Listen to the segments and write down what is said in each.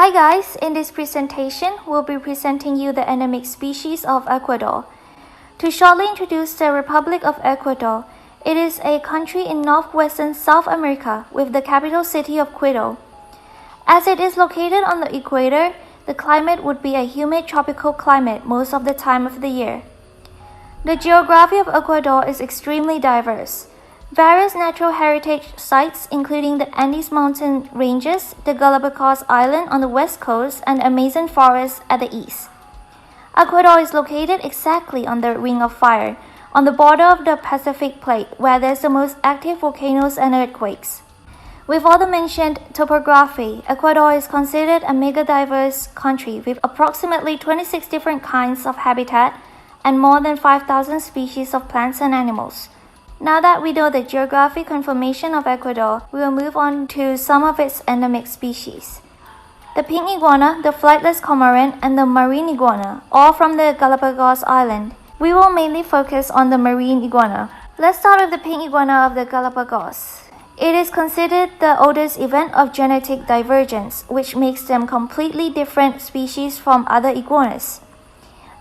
Hi guys, in this presentation, we'll be presenting you the endemic species of Ecuador. To shortly introduce the Republic of Ecuador, it is a country in northwestern South America with the capital city of Quito. As it is located on the equator, the climate would be a humid tropical climate most of the time of the year. The geography of Ecuador is extremely diverse. Various natural heritage sites including the Andes mountain ranges, the Galapagos Island on the west coast, and the Amazon forest at the east. Ecuador is located exactly on the Ring of Fire, on the border of the Pacific Plate, where there's the most active volcanoes and earthquakes. With all the mentioned topography, Ecuador is considered a mega-diverse country with approximately 26 different kinds of habitat and more than 5,000 species of plants and animals. Now that we know the geographic conformation of Ecuador, we will move on to some of its endemic species. The pink iguana, the flightless cormorant, and the marine iguana, all from the Galapagos Island. We will mainly focus on the marine iguana. Let's start with the pink iguana of the Galapagos. It is considered the oldest event of genetic divergence, which makes them completely different species from other iguanas.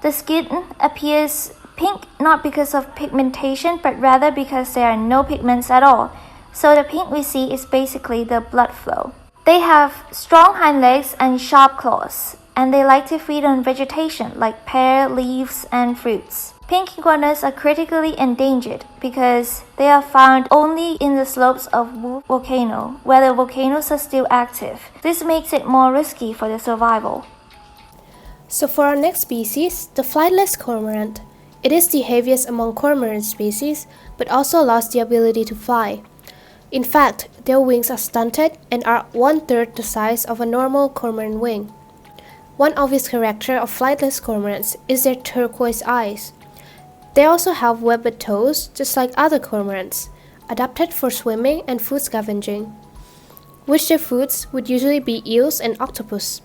The skin appears pink not because of pigmentation, but rather because there are no pigments at all, so the pink we see is basically the blood flow. They have strong hind legs and sharp claws, and they like to feed on vegetation like pear, leaves, and fruits. Pink iguanas are critically endangered because they are found only in the slopes of Wu volcano, where the volcanoes are still active. This makes it more risky for their survival. So for our next species, the flightless cormorant. It is the heaviest among cormorant species, but also lost the ability to fly. In fact, their wings are stunted and are 1/3 the size of a normal cormorant wing. One obvious character of flightless cormorants is their turquoise eyes. They also have webbed toes, just like other cormorants, adapted for swimming and food scavenging, which their foods would usually be eels and octopus.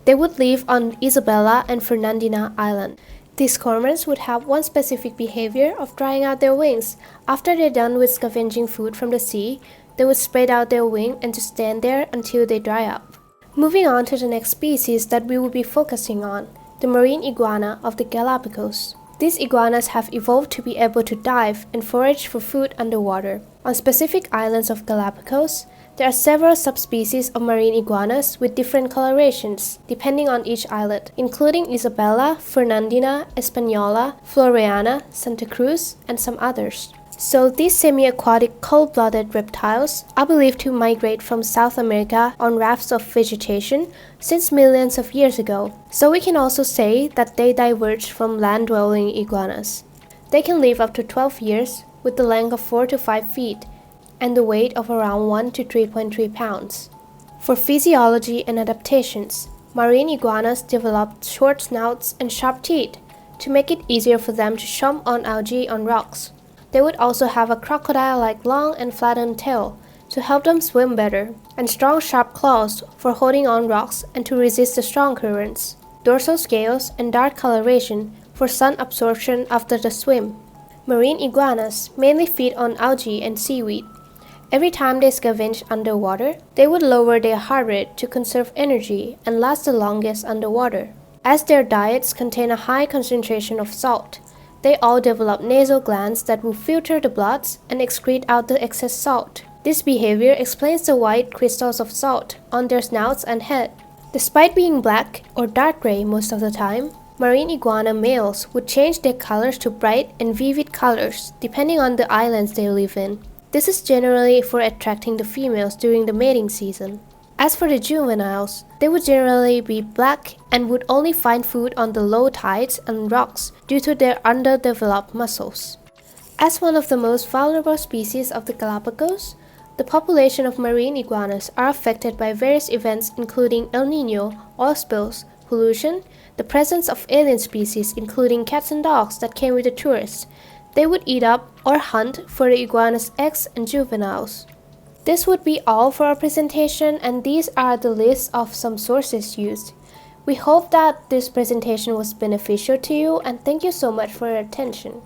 They would live on Isabela and Fernandina Island. These cormorants would have one specific behavior of drying out their wings. After they're done with scavenging food from the sea, they would spread out their wing and just stand there until they dry up. Moving on to the next species that we will be focusing on, the marine iguana of the Galapagos. These iguanas have evolved to be able to dive and forage for food underwater. On specific islands of Galapagos, there are several subspecies of marine iguanas with different colorations, depending on each islet, including Isabela, Fernandina, Española, Floreana, Santa Cruz, and some others. So these semi-aquatic cold-blooded reptiles are believed to migrate from South America on rafts of vegetation since millions of years ago. So we can also say that they diverged from land-dwelling iguanas. They can live up to 12 years with the length of 4 to 5 feet, and the weight of around 1 to 3.3 pounds. For physiology and adaptations, marine iguanas developed short snouts and sharp teeth to make it easier for them to chomp on algae on rocks. They would also have a crocodile-like long and flattened tail to help them swim better, and strong sharp claws for holding on rocks and to resist the strong currents, dorsal scales, and dark coloration for sun absorption after the swim. Marine iguanas mainly feed on algae and seaweed. Every time they scavenge underwater, they would lower their heart rate to conserve energy and last the longest underwater. As their diets contain a high concentration of salt, they all develop nasal glands that will filter the blood and excrete out the excess salt. This behavior explains the white crystals of salt on their snouts and head. Despite being black or dark gray most of the time, marine iguana males would change their colors to bright and vivid colors depending on the islands they live in. This is generally for attracting the females during the mating season. As for the juveniles, they would generally be black and would only find food on the low tides and rocks due to their underdeveloped muscles. As one of the most vulnerable species of the Galapagos, the population of marine iguanas are affected by various events including El Niño, oil spills, pollution, the presence of alien species including cats and dogs that came with the tourists. They would eat up or hunt for the iguana's eggs and juveniles. This would be all for our presentation, and these are the list of some sources used. We hope that this presentation was beneficial to you, and thank you so much for your attention.